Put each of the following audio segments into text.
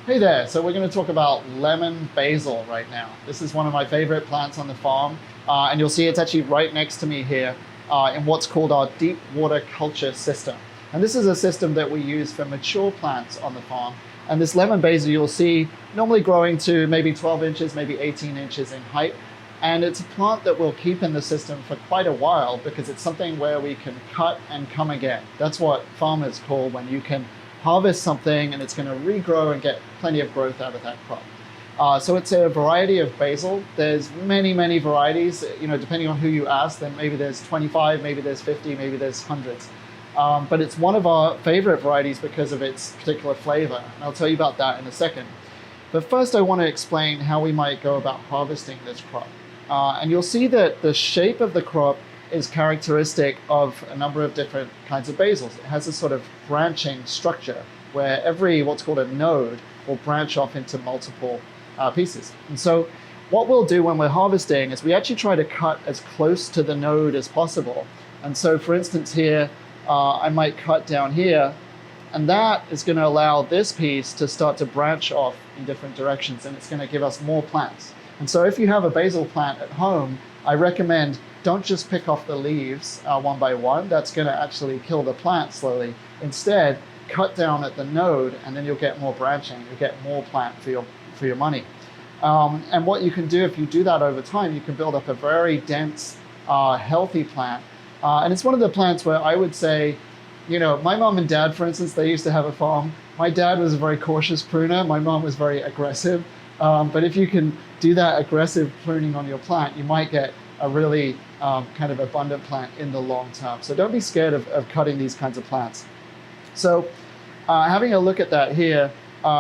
Hey there, so we're going to talk about lemon basil right now. This is one of my favorite plants on the farm, and you'll see it's actually right next to me here in what's called our deep water culture system. And this is a system that we use for mature plants on the farm. And this lemon basil you'll see normally growing to maybe 12 inches, maybe 18 inches in height. And it's a plant that will keep in the system for quite a while because it's something where we can cut and come again. That's what farmers call when you can harvest something and it's going to regrow and get plenty of growth out of that crop. So it's a variety of basil. There's many varieties, depending on who you ask, then maybe there's 25, maybe there's 50, maybe there's hundreds. But it's one of our favorite varieties because of its particular flavor. And I'll tell you about that in a second. But first I want to explain how we might go about harvesting this crop. And you'll see that the shape of the crop is characteristic of a number of different kinds of basils. It has a sort of branching structure where every what's called a node will branch off into multiple pieces. And so what we'll do when we're harvesting is we actually try to cut as close to the node as possible. And so for instance here, I might cut down here, and that is going to allow this piece to start to branch off in different directions, and it's going to give us more plants. And so if you have a basil plant at home, I recommend don't just pick off the leaves one by one. That's going to actually kill the plant slowly. Instead, cut down at the node, and then you'll get more branching. You'll get more plant for your money. And what you can do if you do that over time, you can build up a very dense, healthy plant. And it's one of the plants where I would say, my mom and dad, for instance, they used to have a farm. My dad was a very cautious pruner. My mom was very aggressive. But if you can do that aggressive pruning on your plant, you might get a really kind of abundant plant in the long term. So don't be scared of cutting these kinds of plants. So having a look at that here,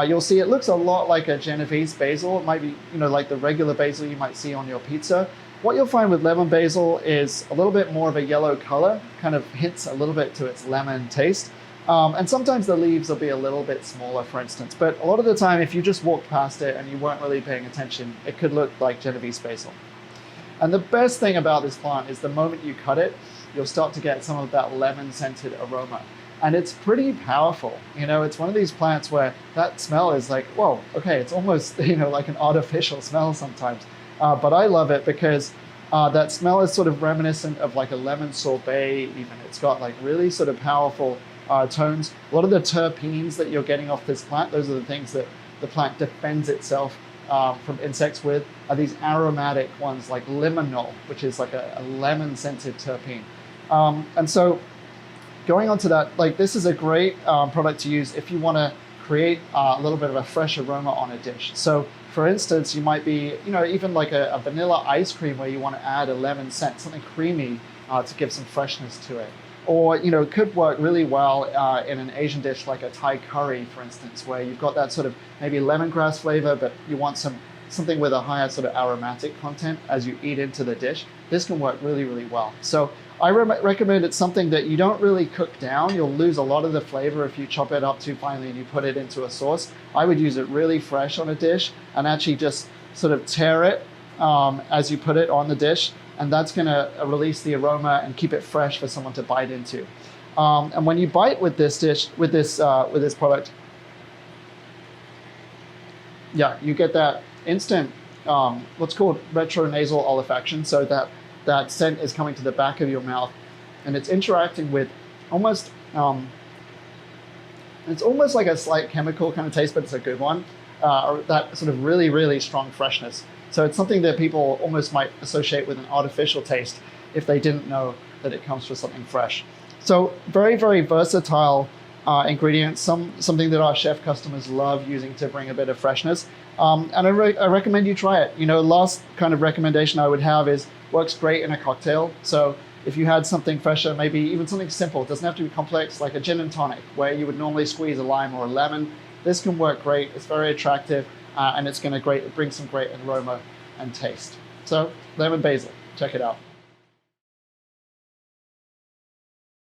you'll see it looks a lot like a Genovese basil. It might be, like the regular basil you might see on your pizza. What you'll find with lemon basil is a little bit more of a yellow color, kind of hints a little bit to its lemon taste. And sometimes the leaves will be a little bit smaller, for instance. But a lot of the time, if you just walk past it and you weren't really paying attention, it could look like Genovese basil. And the best thing about this plant is the moment you cut it, you'll start to get some of that lemon-scented aroma. And it's pretty powerful. It's one of these plants where that smell is like, whoa, okay, it's almost, like an artificial smell sometimes. But I love it because that smell is sort of reminiscent of like a lemon sorbet even. It's got like really sort of powerful tones. A lot of the terpenes that you're getting off this plant, those are the things that the plant defends itself from insects with, are these aromatic ones like limonol, which is like a lemon-scented terpene. And so going on to that, this is a great product to use if you want to create a little bit of a fresh aroma on a dish. So for instance, you might be, even like a vanilla ice cream where you want to add a lemon scent, something creamy to give some freshness to it. Or, it could work really well in an Asian dish like a Thai curry, for instance, where you've got that sort of maybe lemongrass flavor, but you want something with a higher sort of aromatic content as you eat into the dish. This can work really well. So I recommend it's something that you don't really cook down. You'll lose a lot of the flavor if you chop it up too finely and you put it into a sauce. I would use it really fresh on a dish and actually just sort of tear it as you put it on the dish. And that's going to release the aroma and keep it fresh for someone to bite into. And when you bite with this dish, with this product, you get that instant what's called retronasal olfaction. So that scent is coming to the back of your mouth, and it's interacting with almost it's almost like a slight chemical kind of taste, but it's a good one. That sort of really strong freshness. So it's something that people almost might associate with an artificial taste if they didn't know that it comes from something fresh. So very versatile ingredients, something that our chef customers love using to bring a bit of freshness. And I recommend you try it. Last kind of recommendation I would have is works great in a cocktail. So if you had something fresher, maybe even something simple, it doesn't have to be complex, like a gin and tonic, where you would normally squeeze a lime or a lemon. This can work great. It's very attractive. And it's going to bring some great aroma and taste. So lemon basil, check it out.